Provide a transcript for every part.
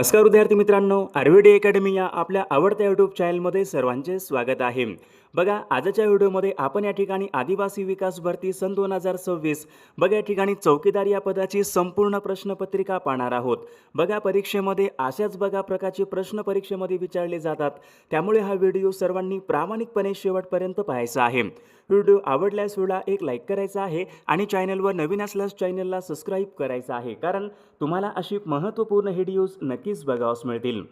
नमस्कार विद्यार्थी मित्रांनो, आर्विडी अकॅडमी या आपल्या आवडत्या यूट्यूब चॅनलमध्ये सर्वांचे स्वागत आहे. बघा, आजच्या व्हिडिओमध्ये आपण या ठिकाणी आदिवासी विकास भरती सन 2026 बघा या ठिकाणी चौकीदार या पदाची संपूर्ण प्रश्नपत्रिका पाहणार आहोत. बघा, परीक्षेमध्ये अशाच बघा प्रकारचे प्रश्न परीक्षेमध्ये विचारले जातात, त्यामुळे हा व्हिडिओ सर्वांनी प्रामाणिकपणे शेवटपर्यंत पाहायचा आहे. व्हिडिओ आवडल्यास व्हिडिओला एक लाईक करायचा आहे आणि चॅनलवर नवीन असल्यास चॅनलला सबस्क्राईब करायचं आहे, कारण तुम्हाला अशी महत्त्वपूर्ण व्हिडिओज नक्कीच बघावयास मिळतील.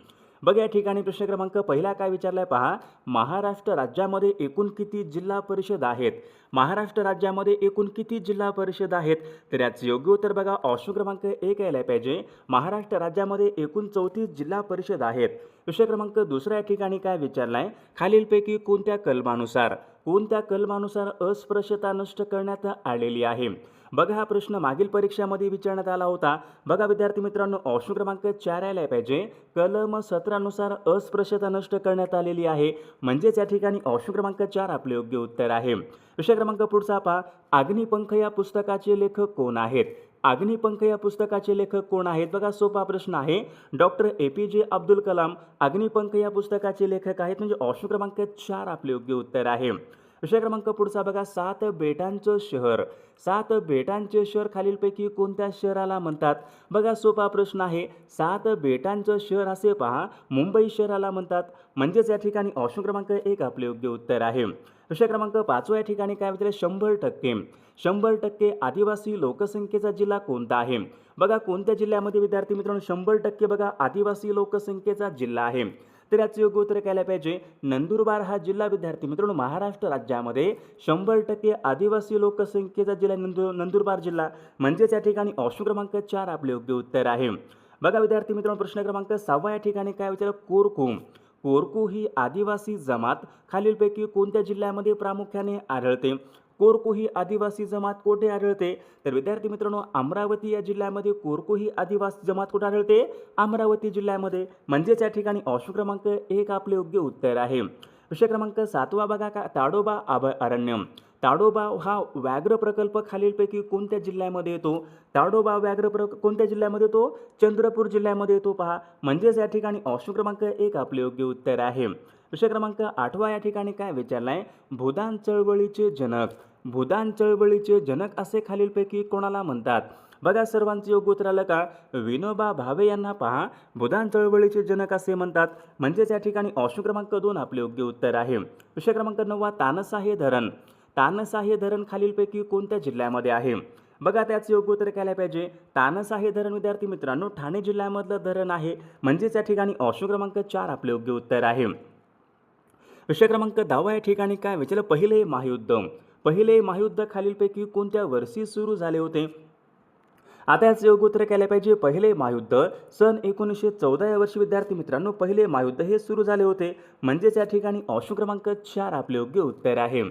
बघा, या ठिकाणी प्रश्न क्रमांक पहिला काय विचारलाय पहा. महाराष्ट्र राज्यामध्ये एकूण किती जिल्हा परिषद आहेत? महाराष्ट्र राज्यामध्ये एकूण किती जिल्हा परिषद आहेत? तर याचं योग्य उत्तर बघा ऑप्शन क्रमांक 1 यायला पाहिजे. महाराष्ट्र राज्यामध्ये एकूण 34 जिल्हा परिषद आहेत. विषय क्रमांक दुसरा या ठिकाणी काय विचारलाय. खालीलपैकी कोणत्या कलमानुसार अस्पृश्यता नष्ट करण्यात आलेली आहे? बघा, हा प्रश्न मागील परीक्षामध्ये विचारण्यात आला होता. बघा विद्यार्थी मित्रांनो, ऑप्शन क्रमांक 4 यायला पाहिजे. कलम 17 नुसार अस्पृश्यता नष्ट करण्यात आलेली आहे, म्हणजेच या ठिकाणी ऑप्शन क्रमांक 4 आपले योग्य उत्तर आहे. विषय क्रमांक पुढचा पहा. अग्निपंख या पुस्तकाचे लेखक कोण आहेत? अग्निपंख या पुस्तकाचे लेखक कोण आहेत? बघा, सोपा प्रश्न आहे. डॉक्टर APJ अब्दुल कलाम अग्निपंख या पुस्तकाचे लेखक आहेत, म्हणजे ऑप्शन क्रमांक 4 आपले योग्य उत्तर आहे. विषय क्रमांक पुढचा बघा. 7 बेटांचं शहर खालीलपैकी कोणत्या शहराला म्हणतात? बघा, सोपा प्रश्न आहे. 7 बेटांचं शहर असे पहा, मुंबई शहराला म्हणतात, म्हणजेच या ठिकाणी ऑप्शन क्रमांक 1 आपले योग्य उत्तर आहे. विषय क्रमांक 5 या ठिकाणी काय विचारले. 100% आदिवासी लोकसंख्येचा जिल्हा कोणता आहे? बघा, कोणत्या जिल्ह्यामध्ये विद्यार्थी मित्रांनो 100% बघा आदिवासी लोकसंख्येचा जिल्हा आहे? तर याचं योग्य उत्तर काय पाहिजे. नंदुरबार हा जिल्हा विद्यार्थी मित्रांनो महाराष्ट्र राज्यामध्ये 100% आदिवासी लोकसंख्येचा जिल्हा नंदुरबार जिल्हा, म्हणजेच या ठिकाणी ऑप्शन क्रमांक 4 आपले योग्य उत्तर आहे. बघा विद्यार्थी मित्रांनो, प्रश्न क्रमांक 6 या ठिकाणी काय विचारलं. कोरकू ही आदिवासी जमात खालीलपैकी कोणत्या जिल्ह्यामध्ये प्रामुख्याने आढळते? कोरकू ही आदिवासी जमात कुठे आढळते? तर विद्यार्थी मित्रांनो, अमरावती या जिल्ह्यामध्ये कोरकू ही आदिवासी जमात कुठे आढळते? अमरावती जिल्ह्यामध्ये, म्हणजेच या ठिकाणी ऑप्शन क्रमांक 1 आपले योग्य उत्तर आहे. विषय क्रमांक 7 बघा. का ताडोबा अभयारण्य. ताडोबा हा व्याघ्र प्रकल्प खालीलपैकी कोणत्या जिल्ह्यामध्ये येतो? ताडोबा कोणत्या जिल्ह्यामध्ये येतो? चंद्रपूर जिल्ह्यामध्ये येतो पहा, म्हणजेच या ठिकाणी ऑप्शन क्रमांक 1 आपले योग्य उत्तर आहे. विषय क्रमांक 8 या ठिकाणी काय विचारलाय. भूदान चळवळीचे जनक असे खालीलपैकी कोणाला म्हणतात? बघा, सर्वांचे योग्य उत्तर आलं का. विनोबा भावे यांना पहा भूदान चळवळीचे जनक असे म्हणतात, म्हणजेच या ठिकाणी ऑप्शन क्रमांक 2 आपले योग्य उत्तर आहे. विषय क्रमांक 9 तानसा हे धरण खालीलपैकी कोणत्या जिल्ह्यामध्ये आहे? बघा, त्याचे योग्य उत्तर काय पाहिजे. तानसा हे धरण विद्यार्थी मित्रांनो ठाणे जिल्ह्यामधलं धरण आहे, म्हणजेच या ठिकाणी ऑप्शन क्रमांक 4 आपले योग्य उत्तर आहे. विषय क्रमांक 10 या ठिकाणी काय विचारलं. पहिले महायुद्ध खालीलपैकी कोणत्या वर्षी सुरू झाले होते? आता याचं योग्य उत्तर केले पाहिजे. पहिले महायुद्ध सन 1914 या वर्षी विद्यार्थी मित्रांनो पहिले महायुद्ध हे सुरू झाले होते, म्हणजेच या ठिकाणी ऑप्शन क्रमांक 4 आपले योग्य उत्तर आहे.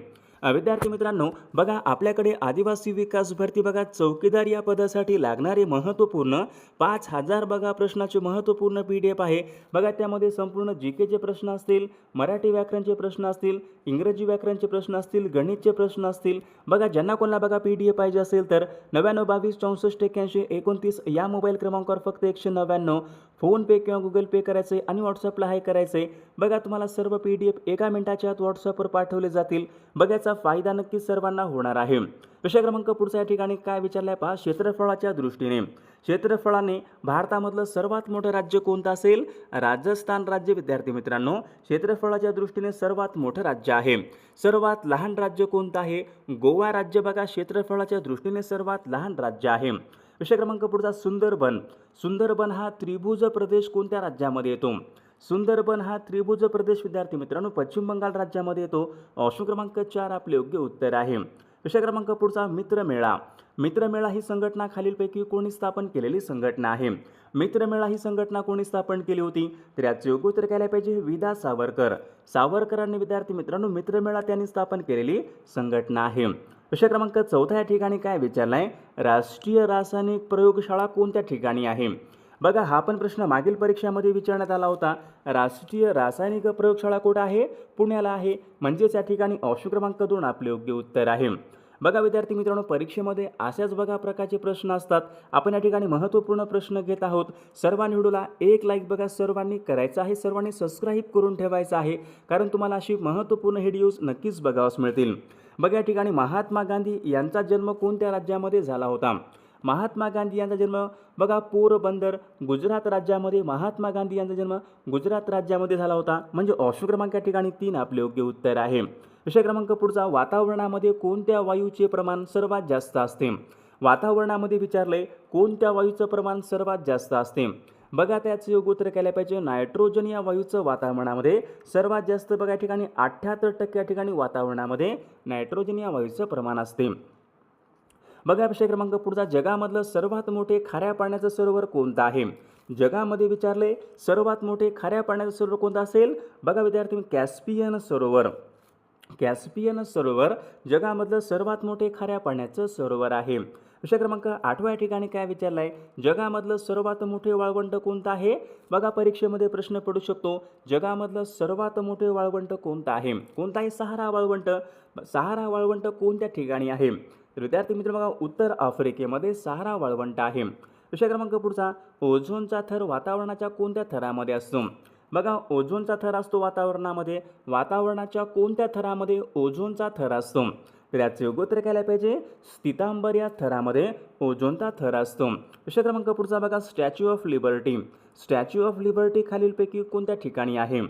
विद्यार्थी मित्रांनो, बघा आपल्याकडे आदिवासी विकास भरती बघा चौकीदार या पदासाठी लागणारे महत्त्वपूर्ण 5000 बघा प्रश्नाचे महत्त्वपूर्ण PDF आहे. बघा, त्यामध्ये संपूर्ण GKचे प्रश्न असतील, मराठी व्याकरणचे प्रश्न असतील, इंग्रजी व्याकरणचे प्रश्न असतील, गणितचे प्रश्न असतील. बघा, ज्यांना कोणाला बघा PDF पाहिजे असेल तर 99 22 64 81 29 या मोबाईल क्रमांकावर फक्त 199 फोनपे किंवा गुगल पे करायचे आणि व्हॉट्सअपला हाय करायचे. बघा, तुम्हाला सर्व PDF 1 मिनिटाच्या आत व्हॉट्सअपवर पाठवले जातील. बघा, याचा फायदा नक्कीच सर्वांना होणार आहे. विषय क्रमांक पुढचा या ठिकाणी काय विचारलाय पहा. क्षेत्रफळाने भारतामधलं सर्वात मोठं राज्य कोणतं असेल? राजस्थान राज्य विद्यार्थी मित्रांनो क्षेत्रफळाच्या दृष्टीने सर्वात मोठं राज्य आहे. सर्वात लहान राज्य कोणतं आहे? गोवा राज्य बघा क्षेत्रफळाच्या दृष्टीने सर्वात लहान राज्य आहे. विषय क्रमांक पुढचा. सुंदरबन हा त्रिभुज प्रदेश कोणत्या राज्यामध्ये येतो? सुंदरबन हा त्रिभुज प्रदेश विद्यार्थी मित्रांनो पश्चिम बंगाल राज्यामध्ये येतो. ऑप्शन क्रमांक 4 आपले योग्य उत्तर आहे. विषय क्रमांक पुढचा. मित्रमेळा ही संघटना खालीलपैकी कोणी स्थापन केलेली संघटना आहे? मित्रमेळा ही संघटना कोणी स्थापन केली होती? तर याचे योग्य उत्तर काय पाहिजे. विदा सावरकरांनी विद्यार्थी मित्रांनो मित्रमेळा त्यांनी स्थापन केलेली संघटना आहे. विषय क्रमांक 4 या ठिकाणी काय विचारलाय. राष्ट्रीय रासायनिक प्रयोगशाळा कोणत्या ठिकाणी आहे? बघा, हा पण प्रश्न मागील परीक्षामध्ये विचारण्यात आला होता. राष्ट्रीय रासायनिक प्रयोगशाळा कुठे आहे? पुण्याला आहे, म्हणजेच या ठिकाणी ऑप्शन क्रमांक 2 आपले योग्य उत्तर आहे. बघा विद्यार्थी मित्रांनो, परीक्षेमध्ये अशाच बघा प्रकारचे प्रश्न असतात. आपण या ठिकाणी महत्त्वपूर्ण प्रश्न घेत आहोत. सर्वांनी व्हिडिओला एक लाईक बघा सर्वांनी करायचं आहे, सर्वांनी सबस्क्राईब करून ठेवायचं आहे, कारण तुम्हाला अशी महत्त्वपूर्ण व्हिडिओज नक्कीच बघावयास मिळतील. बघा या ठिकाणी महात्मा गांधी यांचा जन्म कोणत्या राज्यामध्ये झाला होता? महात्मा गांधी यांचा जन्म बघा पोरबंदर गुजरात राज्यामध्ये महात्मा गांधी यांचा जन्म गुजरात राज्यामध्ये झाला होता. म्हणजे ऑप्शन क्रमांक या ठिकाणी 3 आपले योग्य उत्तर आहे. विषय क्रमांक पुढचा, वातावरणामध्ये कोणत्या वायूचे प्रमाण सर्वात जास्त असते? वातावरणामध्ये विचारले कोणत्या वायूचं प्रमाण सर्वात जास्त असते? बघा त्याचं योग्य उत्तर केलं पाहिजे नायट्रोजन या वायूचं वातावरणामध्ये सर्वात जास्त बघा या ठिकाणी 78% या ठिकाणी वातावरणामध्ये नायट्रोजन या वायूचं प्रमाण असते. बघा विषय क्रमांक पुढचा, जगामधलं सर्वात मोठे खाऱ्या पाण्याचं सरोवर कोणतं आहे? जगामध्ये विचारले सर्वात मोठे खाऱ्या पाण्याचं सरोवर कोणतं असेल? बघा विद्यार्थी, कॅस्पियन सरोवर. कॅस्पियन सरोवर जगामधलं सर्वात मोठे खाऱ्या पाण्याचं सरोवर आहे. विषय क्रमांक 8 या ठिकाणी काय विचारलं आहे? जगामधलं सर्वात मोठे वाळवंट कोणतं आहे? बघा परीक्षेमध्ये प्रश्न पडू शकतो. जगामधलं सर्वात मोठे वाळवंट कोणतं आहे? कोणतं आहे? सहारा वाळवंट. सहारा वाळवंट कोणत्या ठिकाणी आहे? तर विद्यार्थी मित्र बघा, उत्तर आफ्रिकेमध्ये सहारा वाळवंट आहे. विषय क्रमांक पुढचा, ओझोनचा थर वातावरणाच्या कोणत्या थरामध्ये असतो? बघा ओझोनचा थर असतो वातावरणामध्ये. वातावरणाच्या कोणत्या थरामध्ये ओझोनचा थर असतो? तर याचे योग्य उत्तर केलं पाहिजे स्थितांबर या थरामध्ये ओझोनचा थर असतो. विषय क्रमांक पुढचा बघा, statue of liberty. Statue of liberty खालीलपैकी कोणत्या ठिकाणी आहे?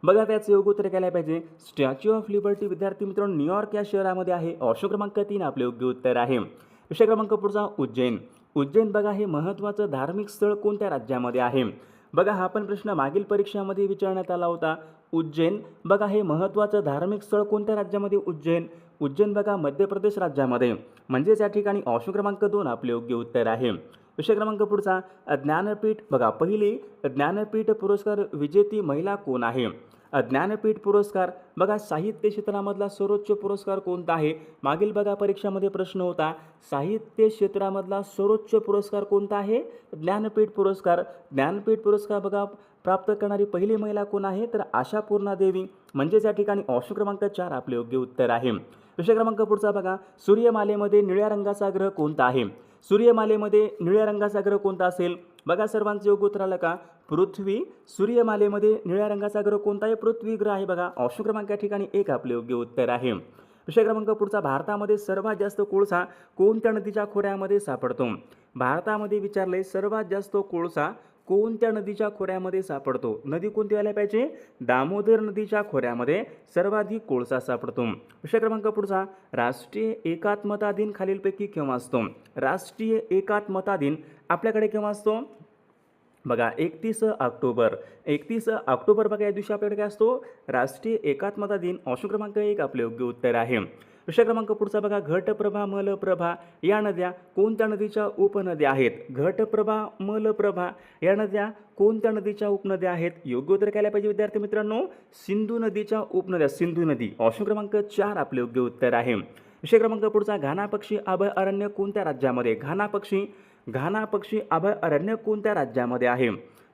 बघा त्याचं योग्य उत्तर केलं पाहिजे स्टॅच्यू ऑफ लिबर्टी विद्यार्थी मित्रांनो न्यूयॉर्क या शहरामध्ये आहे. ऑप्शन क्रमांक 3 आपले योग्य उत्तर आहे. विषय क्रमांक पुढचा, उज्जैन. उज्जैन बघा हे महत्त्वाचं धार्मिक स्थळ कोणत्या राज्यामध्ये आहे? बघा हा पण प्रश्न मागील परीक्षामध्ये विचारण्यात आला होता. उज्जैन बघा हे महत्त्वाचं धार्मिक स्थळ कोणत्या राज्यामध्ये? उज्जैन. उज्जैन बघा मध्य प्रदेश राज्यामध्ये. म्हणजेच या ठिकाणी ऑप्शन क्रमांक 2 आपले योग्य उत्तर आहे. विषय क्रमांक पुढचा, ज्ञानपीठ बघा पहिली ज्ञानपीठ पुरस्कार विजेती महिला कोण आहे? ज्ञानपीठ पुरस्कार बघा साहित्य क्षेत्रामधला सर्वोच्च पुरस्कार कोणता आहे? मागील बघा परीक्षामध्ये प्रश्न होता, साहित्य क्षेत्रामधला सर्वोच्च पुरस्कार कोणता आहे? ज्ञानपीठ पुरस्कार. ज्ञानपीठ पुरस्कार बघा प्राप्त करणारी पहिली महिला कोण आहे? तर आशापूर्णा देवी. म्हणजेच या ठिकाणी ऑप्शन क्रमांक 4 आपले योग्य उत्तर आहे. विषय क्रमांक पुढचा बघा, सूर्यमालेमध्ये निळ्या रंगाचा ग्रह कोणता आहे? सूर्यमालेमध्ये निळ्या रंगाचा ग्रह कोणता असेल? बघा सर्वांचं योग्य उत्तर आलं का? पृथ्वी. सूर्यमालेमध्ये निळ्या रंगाचा ग्रह कोणता आहे? पृथ्वी ग्रह आहे. बघा ऑप्शन क्रमांक या ठिकाणी 1 आपले योग्य उत्तर आहे. विषय क्रमांक पुढचा, भारतामध्ये सर्वात जास्त कोळसा कोणत्या नदीच्या खोऱ्यामध्ये सापडतो? भारतामध्ये विचारले सर्वात जास्त कोळसा कोणत्या नदीच्या खोऱ्यामध्ये सापडतो? नदी कोणती व्हायला पाहिजे? दामोदर नदीच्या खोऱ्यामध्ये सर्वाधिक कोळसा सापडतो. विषय क्रमांक पुढचा, राष्ट्रीय एकात्मता दिन खालीलपैकी केव्हा असतो? राष्ट्रीय एकात्मता दिन आपल्याकडे केव्हा असतो? बघा 31 ऑक्टोबर. 31 ऑक्टोबर बघा या दिवशी आपल्याकडे काय असतो? राष्ट्रीय एकात्मता दिन. ऑप्शन क्रमांक 1 आपले योग्य उत्तर आहे. विषय क्रमांक पुढचा बघा, घटप्रभा मलप्रभा या नद्या कोणत्या नदीच्या उपनद्या आहेत? घटप्रभा मलप्रभा या नद्या कोणत्या नदीच्या उपनद्या आहेत? योग्य उत्तर काय पाहिजे विद्यार्थी मित्रांनो? सिंधू नदीच्या उपनद्या. सिंधू नदी. ऑप्शन क्रमांक 4 आपले योग्य उत्तर आहे. विषय क्रमांक पुढचा, घाना पक्षी अभयारण्य कोणत्या राज्यामध्ये? घाना पक्षी अभयारण्य कोणत्या राज्यामध्ये आहे?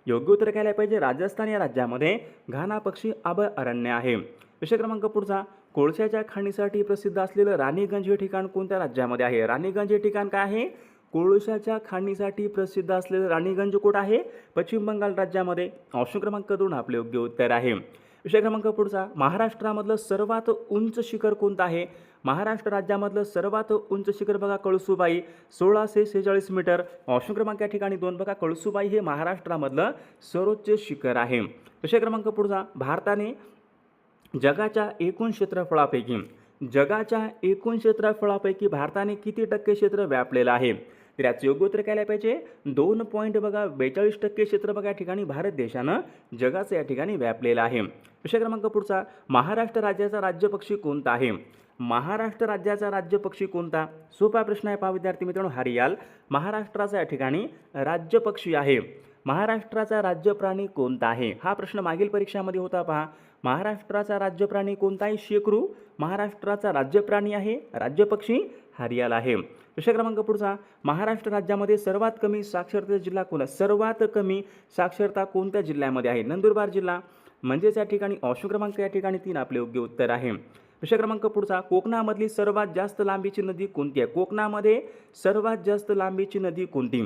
योग्य उत्तर काय पाहिजे? राजस्थान या राज्यामध्ये घाना पक्षी अभयारण्य आहे. विषय क्रमांक पुढचा, कोळशाच्या खाणीसाठी प्रसिद्ध असलेलं राणीगंज हे ठिकाण कोणत्या राज्यामध्ये आहे? राणीगंज हे ठिकाण काय आहे? कोळशाच्या खाणीसाठी प्रसिद्ध असलेलं राणीगंज कुठं आहे? पश्चिम बंगाल राज्यामध्ये. ऑप्शन क्रमांक 2 आपले योग्य उत्तर आहे. विषय क्रमांक पुढचा, महाराष्ट्रामधलं सर्वात उंच शिखर कोणतं आहे? महाराष्ट्र राज्यामधलं सर्वात उंच शिखर बघा कळसुबाई 1646 मीटर. ऑप्शन क्रमांक या ठिकाणी 2 बघा कळसुबाई हे महाराष्ट्रामधलं सर्वोच्च शिखर आहे. विषय क्रमांक पुढचा, भारताने जगाच्या एकूण क्षेत्रफळापैकी भारताने किती टक्के क्षेत्र व्यापलेलं आहे? तर याचं योग्य उत्तर काय पाहिजे? 2.42% क्षेत्र बघा या ठिकाणी भारत देशानं जगाचं या ठिकाणी व्यापलेलं आहे. विषय क्रमांक पुढचा, महाराष्ट्र राज्याचा राज्यपक्षी कोणता आहे? महाराष्ट्र राज्याचा राज्यपक्षी कोणता? सोपा प्रश्न आहे पहा विद्यार्थी मित्रांनो. हरियाल महाराष्ट्राचा या ठिकाणी राज्यपक्षी आहे. महाराष्ट्राचा राज्य प्राणी कोणता आहे? हा प्रश्न मागील परीक्षामध्ये होता पहा. महाराष्ट्राचा राज्य प्राणी कोणता आहे? शेकरू महाराष्ट्राचा राज्य प्राणी आहे. राज्यपक्षी हरियाल आहे. विषय क्रमांक पुढचा, महाराष्ट्र राज्यामध्ये सर्वात कमी साक्षरता जिल्हा कोणता? सर्वात कमी साक्षरता कोणत्या जिल्ह्यामध्ये आहे? नंदुरबार जिल्हा. म्हणजेच या ठिकाणी ऑप्शन क्रमांक या ठिकाणी 3 आपले योग्य उत्तर आहे. विषय क्रमांक पुढचा, कोकणामधली सर्वात जास्त लांबीची नदी कोणती आहे? कोकणामध्ये सर्वात जास्त लांबीची नदी कोणती?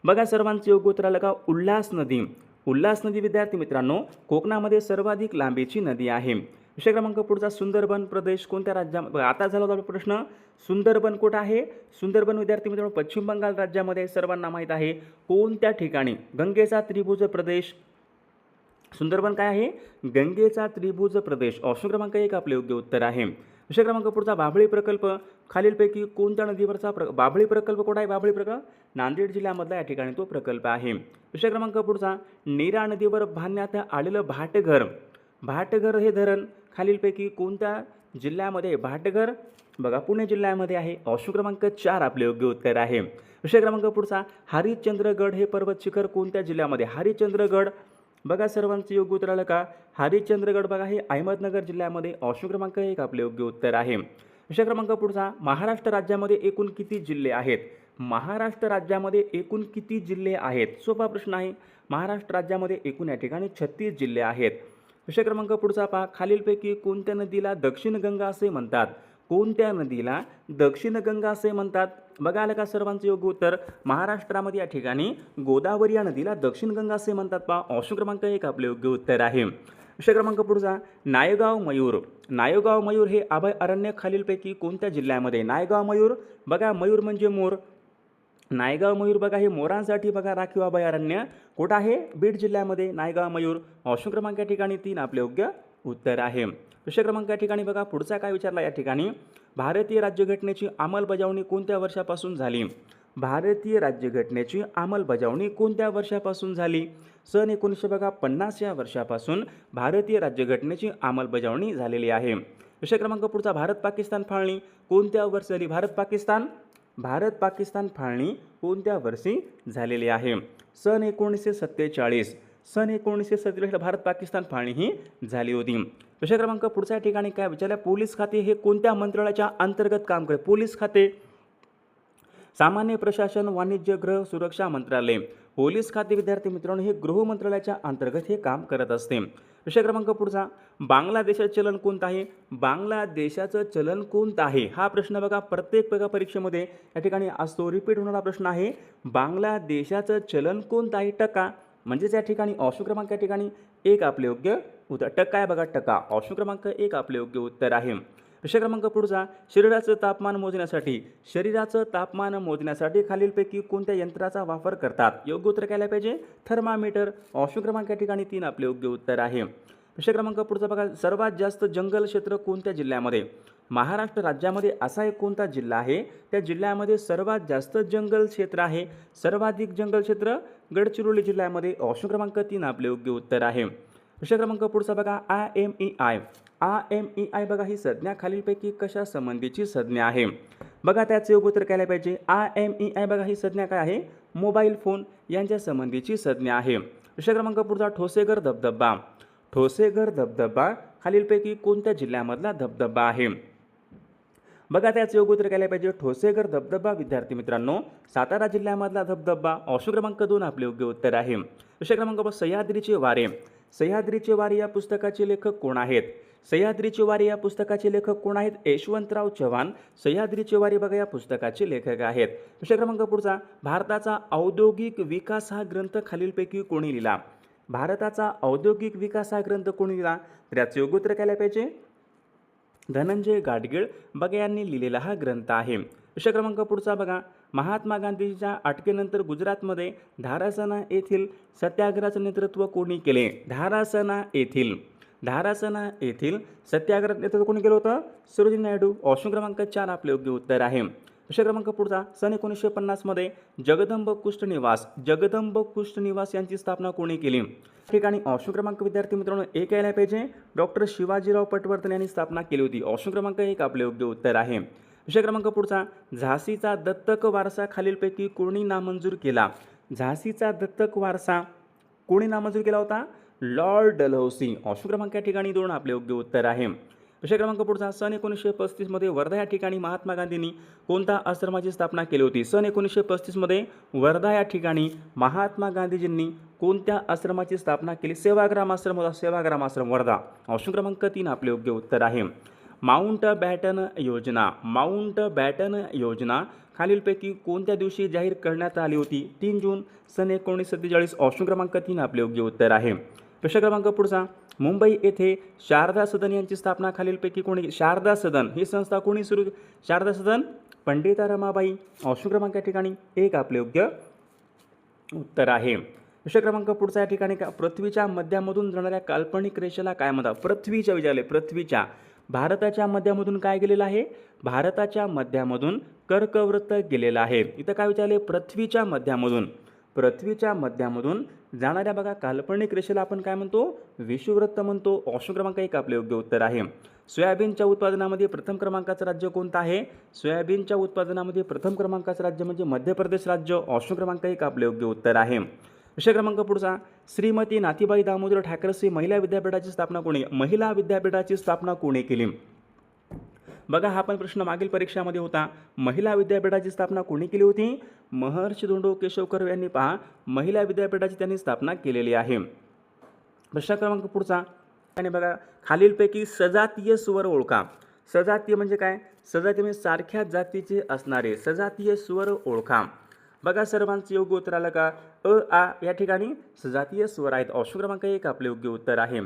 बघा सर्वांचं योग्य उत्तर आलं का? उल्हास नदी. उल्हास नदी विद्यार्थी मित्रांनो कोकणामध्ये सर्वाधिक लांबीची नदी आहे. विषय क्रमांक पुढचा, सुंदरबन प्रदेश कोणत्या राज्यामध्ये? आता झाला होता प्रश्न, सुंदरबन कुठं आहे? सुंदरबन विद्यार्थी मित्रांनो पश्चिम बंगाल राज्यामध्ये सर्वांना माहीत आहे. कोणत्या ठिकाणी? गंगेचा त्रिभुज प्रदेश. सुंदरबन काय आहे? गंगेचा त्रिभुज प्रदेश. ऑप्शन क्रमांक 1 आपले योग्य उत्तर आहे. विषय क्रमांक पुढचा, बाभळी प्रकल्प खालीलपैकी कोणत्या नदीवरचा बाभळी प्रकल्प कुठं आहे? बाभळी प्रकल्प नांदेड जिल्ह्यामधला या ठिकाणी तो प्रकल्प आहे. विषय क्रमांक पुढचा, नीरा नदीवर बांधण्यात आलेलं भाटघर. भाटघर हे धरण खालीलपैकी कोणत्या जिल्ह्यामध्ये? भाटघर बघा पुणे जिल्ह्यामध्ये आहे. ऑप्शन क्रमांक 4 आपले योग्य उत्तर आहे. विषय क्रमांक पुढचा, हरिश्चंद्रगड हे पर्वत शिखर कोणत्या जिल्ह्यामध्ये? हरिश्चंद्रगड बघा सर्वांचं योग्य उत्तर आलं का? हरिश्चंद्रगड बघा हे अहमदनगर जिल्ह्यामध्ये. ऑप्शन क्रमांक 1 आपले योग्य उत्तर आहे. विषय क्रमांक पुढचा, महाराष्ट्र राज्यामध्ये एकूण किती जिल्हे आहेत? महाराष्ट्र राज्यामध्ये एकूण किती जिल्हे आहेत? सोपा प्रश्न आहे. महाराष्ट्र राज्यामध्ये एकूण या ठिकाणी 36 जिल्हे आहेत. विषय क्रमांक पुढचा पहा, खालीलपैकी कोणत्या नदीला दक्षिण गंगा असे म्हणतात? कोणत्या नदीला दक्षिण गंगा असे म्हणतात? बघा आलं का सर्वांचं योग्य उत्तर? महाराष्ट्रामध्ये या ठिकाणी गोदावरी या नदीला दक्षिण गंगा असे म्हणतात. पहा ऑप्शन क्रमांक 1 आपले योग्य उत्तर आहे. विषय क्रमांक पुढचा, नायगाव मयूर. नायगाव मयूर हे अभय अरण्य खालीलपैकी कोणत्या जिल्ह्यामध्ये? नायगाव मयूर बघा मयूर म्हणजे मोर. नायगाव मयूर बघा हे मोरांसाठी बघा राखीव अभयारण्य कुठं आहे? बीड जिल्ह्यामध्ये नायगाव मयूर. ऑप्शन क्रमांक या ठिकाणी 3 आपले योग्य उत्तर आहे. विषय क्रमांक या ठिकाणी बघा पुढचा काय विचारला या ठिकाणी, भारतीय राज्यघटनेची अंमलबजावणी कोणत्या वर्षापासून झाली? भारतीय राज्यघटनेची अंमलबजावणी कोणत्या वर्षापासून झाली? सन 1950 या वर्षापासून भारतीय राज्यघटनेची अंमलबजावणी झालेली आहे. विषय क्रमांक पुढचा, भारत पाकिस्तान फाळणी कोणत्या वर्षी झाली? भारत पाकिस्तान फाळणी कोणत्या वर्षी झालेली आहे? सन 1947. सन 1947 भारत पाकिस्तान फाळणी ही झाली होती. विषय क्रमांक पुढच्या ठिकाणी काय विचारलं, पोलीस खाते हे कोणत्या मंत्रालयाच्या अंतर्गत काम करते? पोलीस खाते सामान्य प्रशासन, वाणिज्य, गृह सुरक्षा मंत्रालय. पोलीस खाते विद्यार्थी मित्रांनो हे गृह मंत्रालयाच्या अंतर्गत हे काम करत असते. विषय क्रमांक पुढचा, बांगलादेशाचं चलन कोणतं आहे? बांगलादेशाचं चलन कोणतं आहे? हा प्रश्न बघा प्रत्येक परीक्षेमध्ये या ठिकाणी असतो, रिपीट होणारा प्रश्न आहे. बांगलादेशाचं चलन कोणतं आहे? टका. म्हणजेच या ठिकाणी ऑप्शन क्रमांक या ठिकाणी 1 आपले योग्य उत्तर. टक्का आहे बघा, टक्का. ऑप्शन क्रमांक 1 आपले योग्य उत्तर आहे. विषय क्रमांक पुढचा, शरीराचं तापमान मोजण्यासाठी खालीलपैकी कोणत्या यंत्राचा वापर करतात? योग्य उत्तर काय पाहिजे? थर्मामीटर. ऑप्शन क्रमांक या ठिकाणी 3 आपले योग्य उत्तर आहे. विषय क्रमांक पुढचा बघा, सर्वात जास्त जंगल क्षेत्र कोणत्या जिल्ह्यामध्ये? महाराष्ट्र राज्यामध्ये असा एक कोणता जिल्हा आहे त्या जिल्ह्यामध्ये सर्वात जास्त जंगल क्षेत्र आहे? सर्वाधिक जंगल क्षेत्र गडचिरोली जिल्ह्यामध्ये. ऑप्शन क्रमांक 3 आपले योग्य उत्तर आहे. विषय क्रमांक पुढचा बघा, IMEI बघा ही संज्ञा खालीलपैकी कशा संबंधीची संज्ञा आहे? बघा त्याचे योग्य उत्तर काय पाहिजे? IMEI बघा ही संज्ञा काय आहे? मोबाईल फोन यांच्या संबंधीची संज्ञा आहे. विषय क्रमांक पुढचा, ठोसेघर धबधबा. ठोसेघर धबधबा खालीलपैकी कोणत्या जिल्ह्यामधला धबधबा आहे? बघा त्याचे योग्य उत्तर काय पाहिजे? ठोसेघर धबधबा विद्यार्थी मित्रांनो सातारा जिल्ह्यामधला धबधबा. ऑप्शन क्रमांक 2 आपले योग्य उत्तर आहे. विषय क्रमांक 5, सह्याद्रीचे वारे. सह्याद्रीचे वारे या पुस्तकाचे लेखक कोण आहेत? सह्याद्रीचे वारे या पुस्तकाचे लेखक कोण आहेत? यशवंतराव चव्हाण सह्याद्रीचे वारे बघा या पुस्तकाचे लेखक आहेत. विषय क्रमांक पुढचा, भारताचा औद्योगिक विकास हा ग्रंथ खालीलपैकी कोणी लिहिला? भारताचा औद्योगिक विकास हा ग्रंथ कोणी लिहिला? तर याचे योग्य उत्तर काय पाहिजे? धनंजय गाडगीळ बघा यांनी लिहिलेला हा ग्रंथ आहे. विषय क्रमांक पुढचा बघा, महात्मा गांधींच्या अटकेनंतर गुजरातमध्ये धारासना येथील सत्याग्रहाचं नेतृत्व कोणी केले? धारासना येथील सत्याग्रह नेतृत्व कोणी केलं होतं? सरोजिनी नायडू. ऑप्शन क्रमांक 4 आपले योग्य उत्तर आहे. विषय क्रमांक पुढचा, सन 1950 मध्ये जगदंब कुष्ठ निवास यांची स्थापना कोणी केली? ठिकाणी ऑप्शन क्रमांक विद्यार्थी मित्रांनो 1 यायला पाहिजे. डॉक्टर शिवाजीराव पटवर्धन यांनी स्थापना केली होती. ऑप्शन क्रमांक 1 आपले योग्य उत्तर आहे. विषय क्रमांक पुढचा, झाशीचा दत्तक वारसा खालीलपैकी कोणी नामंजूर केला? झाशीचा दत्तक वारसा कोणी नामंजूर केला होता? Lord Dalhousie. ऑप्शन क्रमांक या ठिकाणी 2 आपले योग्य उत्तर आहे. प्रश्न क्रमांक पुढचा, सन 1935 मध्ये वर्धा या ठिकाणी महात्मा गांधींनी कोणत्या आश्रमाची स्थापना केली होती? सन 1935 मध्ये वर्धा या ठिकाणी महात्मा गांधीजींनी कोणत्या आश्रमाची स्थापना केली? सेवाग्राम आश्रम होता, सेवाग्राम आश्रम वर्धा. ऑप्शन क्रमांक 3 आपले योग्य उत्तर आहे. माउंट बॅटन योजना, माउंट बॅटन योजना खालीलपैकी कोणत्या दिवशी जाहीर करण्यात आली होती? 3 जून सन 1947. ऑप्शन क्रमांक 3 आपले योग्य उत्तर आहे. प्रश्न क्रमांक पुढचा, मुंबई येथे शारदा सदन यांची स्थापना खालीलपैकी कोणी? शारदा सदन ही संस्था कोणी सुरू? शारदा सदन पंडिता रमाबाई. ऑप्शन क्रमांक या ठिकाणी 1 आपले योग्य उत्तर आहे. प्रश्न क्रमांक पुढचा या ठिकाणी का, पृथ्वीच्या मध्यामधून जाणाऱ्या काल्पनिक रेषेला काय म्हणतात? पृथ्वीच्या विचारले, पृथ्वीच्या भारताच्या मध्यामधून काय गेलेलं आहे? भारताच्या मध्यामधून कर्कवृत्त गेलेलं आहे. इथं काय विचारले? पृथ्वीच्या मध्यामधून, पृथ्वीच्या मध्यामधून जाणाऱ्या बघा काल्पनिक रेषेला आपण काय म्हणतो? विषुववृत्त म्हणतो. ऑप्शन क्रमांक 1 आपले योग्य उत्तर आहे. सोयाबीनच्या उत्पादनामध्ये प्रथम क्रमांकाचं राज्य कोणतं आहे? सोयाबीनच्या उत्पादनामध्ये प्रथम क्रमांकाचं राज्य म्हणजे मध्य प्रदेश राज्य. ऑप्शन क्रमांक 1 आपले योग्य उत्तर आहे. विषय क्रमांक पुढचा, श्रीमती नाथीबाई दामोदर ठाकरसी महिला विद्यापीठाची स्थापना कोणी? महिला विद्यापीठाची स्थापना कोणी केली? बघा हा पण प्रश्न मागील परीक्षामध्ये होता. महिला विद्यापीठाची स्थापना कोणी केली होती? महर्षी धोंडो केशव कर्वे यांनी पहा महिला विद्यापीठाची त्यांनी स्थापना केलेली आहे. प्रश्न क्रमांक पुढचा आणि बघा खालीलपैकी सजातीय स्वर ओळखा. सजातीय म्हणजे काय? सजातीय म्हणजे सारख्या जातीचे असणारे, सजातीय स्वर ओळखा. बघा सर्वांचं योग्य उत्तर आलं का? आ या ठिकाणी सजातीय स्वर आहेत. ऑप्शन क्रमांक 1 आपले योग्य उत्तर आहे.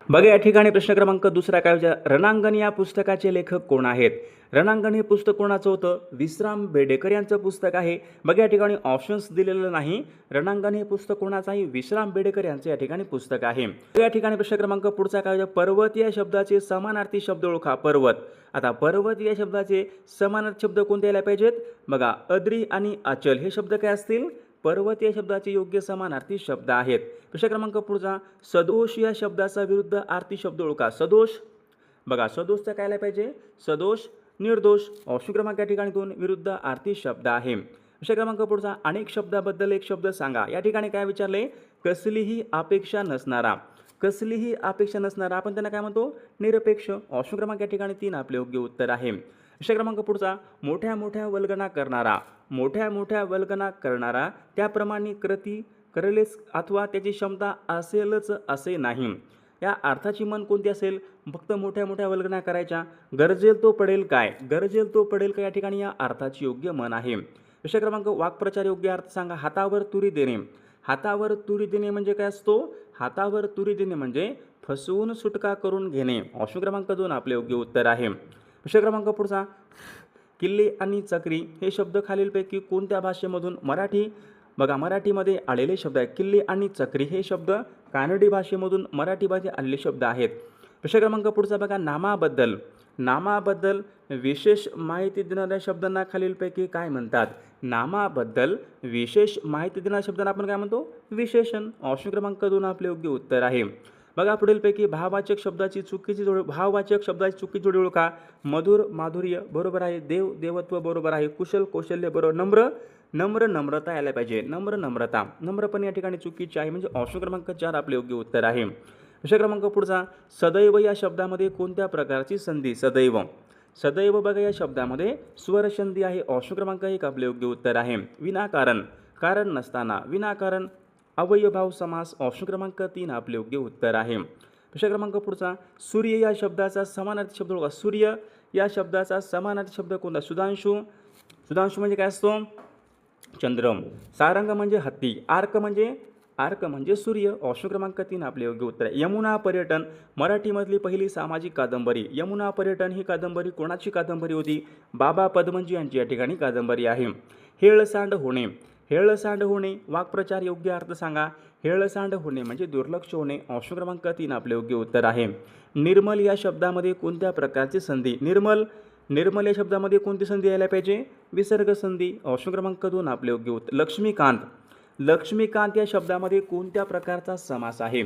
बघा या ठिकाणी प्रश्न क्रमांक दुसरा काय विचार, रणांगण या पुस्तकाचे लेखक कोण आहेत? रणांगण हे पुस्तक कोणाचं होतं? विश्राम बेडेकर यांचं पुस्तक आहे. बघा या ठिकाणी ऑप्शन्स दिलेलं नाही. रणांगण हे पुस्तक कोणाचं आहे? विश्राम बेडेकर यांचं या ठिकाणी पुस्तक आहे. या ठिकाणी प्रश्न क्रमांक पुढचा काय विचार, पर्वत या शब्दाचे समानार्थी शब्द ओळखा. पर्वत, आता पर्वत या शब्दाचे समानार्थी शब्द कोणते यायला पाहिजेत? बघा अद्री आणि अचल हे शब्द काय असतील? पर्वत या शब्दाचे योग्य समानार्थी शब्द आहेत. प्रश्न क्रमांक पुढचा, सदोष या शब्दाचा विरुद्ध आर्थी शब्द ओळखा. सदोष, बघा सदोषचा काय आला पाहिजे? सदोष, निर्दोष. ऑप्शन क्रमांक या ठिकाणी 2 विरुद्ध आर्थी शब्द आहे. प्रश्न क्रमांक पुढचा, अनेक शब्दाबद्दल एक शब्द सांगा. या ठिकाणी काय विचारले? कसलीही अपेक्षा नसणारा, कसलीही अपेक्षा नसणारा आपण त्यांना काय म्हणतो? निरपेक्ष. ऑप्शन क्रमांक या ठिकाणी 3 आपले योग्य उत्तर आहे. प्रश्न क्रमांक पुढचा, मोठ्या मोठ्या वल्गना करणारा, मोठ्या मोठ्या वल्गना करणारा त्याप्रमाणे कृती करेलच अथवा त्याची क्षमता असेलच असे नाही. या अर्थाची मन कोणती असेल? फक्त मोठ्या मोठ्या वल्गना करायच्या. गरजेल तो पडेल काय? गरजेल तो पडेल काय या ठिकाणी या अर्थाची योग्य मन आहे. प्रश्न क्रमांक, वाक्प्रचार योग्य अर्थ सांगा. हातावर तुरी देणे, हातावर तुरी देणे म्हणजे काय असतो? हातावर तुरी देणे म्हणजे फसवून सुटका करून घेणे. ऑप्शन क्रमांक 2 आपले योग्य उत्तर आहे. प्रश्न क्रमांक पुढचा, किल्ले आणि चक्री हे शब्द खालीलपैकी कोणत्या भाषेमधून? मराठी, बघा मराठीमध्ये आलेले शब्द आहेत. किल्ले आणि चक्री हे शब्द कानडी भाषेमधून मराठी भाषेत आलेले शब्द आहेत. प्रश्न क्रमांक पुढचा बघा, नामाबद्दल, नामाबद्दल विशेष माहिती देणाऱ्या शब्दांना खालीलपैकी काय म्हणतात? नामाबद्दल विशेष माहिती देणाऱ्या शब्दांना आपण काय म्हणतो? विशेषण. ऑप्शन क्रमांक 2 आपले योग्य उत्तर आहे. बघा पुढीलपैकी भाववाचक शब्दाची चुकीची जोडी, भाववाचक शब्दाची चुकीची जोडी ओळखा. मधुर माधुर्य बरोबर आहे. देव देवत्व बरोबर आहे. कुशल कौशल्य बरोबर. नम्र नम्र नम्रता यायला पाहिजे. नम्र नम्रता, नम्र पण या ठिकाणी चुकीची आहे म्हणजे ऑप्शन क्रमांक 4 आपले योग्य उत्तर आहे. प्रश्न क्रमांक पुढचा, सदैव या शब्दामध्ये कोणत्या प्रकारची संधी? सदैव, सदैव बघा या शब्दामध्ये स्वर संधी आहे. ऑप्शन क्रमांक 1 आपले योग्य उत्तर आहे. विनाकारण, कारण नसताना. विनाकारण, अवयभाव समास. ऑप्शन क्रमांक 3 आपले योग्य उत्तर आहे. प्रश्न क्रमांक पुढचा, सूर्य या शब्दाचा समानार्थी शब्द ओळखा. सूर्य या शब्दाचा समानार्थी शब्द कोणता? सुधांशू, सुधांशू म्हणजे काय असतो? चंद्र. सारंग म्हणजे हत्ती. आर्क म्हणजे सूर्य. ऑप्शन क्रमांक 3 आपले योग्य उत्तर आहे. यमुना पर्यटन मराठीमधली पहिली सामाजिक कादंबरी. यमुना पर्यटन ही कादंबरी कोणाची कादंबरी होती? बाबा पदमंजी यांची या ठिकाणी कादंबरी आहे. हेळसांड होणे, हेळसांड होणे वाक्प्रचार योग्य अर्थ सांगा. हेळसांड होणे म्हणजे दुर्लक्ष होणे. ऑप्शन क्रमांक 3 आपले योग्य उत्तर आहे. निर्मल या शब्दामध्ये कोणत्या प्रकारची संधी? निर्मल, निर्मल या शब्दामध्ये कोणती संधी यायला पाहिजे? विसर्ग संधी. ऑप्शन क्रमांक 2 आपले योग्य उत्तर. लक्ष्मीकांत, लक्ष्मीकांत या शब्दामध्ये कोणत्या प्रकारचा समास आहे?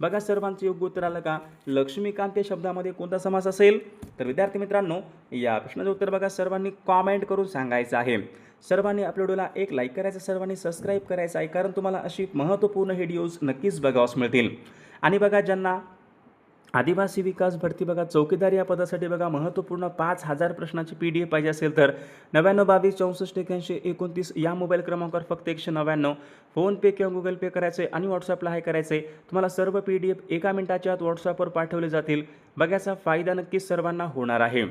बघा सर्वांचं योग्य उत्तर आलं का? लक्ष्मीकांत या शब्दामध्ये कोणता समास असेल? तर विद्यार्थी मित्रांनो या प्रश्नाचं उत्तर बघा सर्वांनी कॉमेंट करून सांगायचं आहे. सर्वांनी आपल्या व्हिडिओला एक लाईक करायचं, सर्वांनी सबस्क्राईब करायचं आहे, कारण तुम्हाला अशी महत्त्वपूर्ण व्हिडिओज नक्कीच बघावयास मिळतील. आणि बघा ज्यांना आदिवासी विकास भरती बघा चौकीदार या पदासाठी बघा महत्त्वपूर्ण 5,000 प्रश्नाची PDF पाहिजे असेल तर 99 22 64 81 29 या मोबाईल क्रमांकावर फक्त 199 फोनपे किंवा गुगल पे करायचे आणि व्हॉट्सअपला हाय करायचे. तुम्हाला सर्व PDF एका मिनिटाच्या आत व्हॉट्सअपवर पाठवले जातील. बघा याचा फायदा नक्कीच सर्वांना होणार आहे.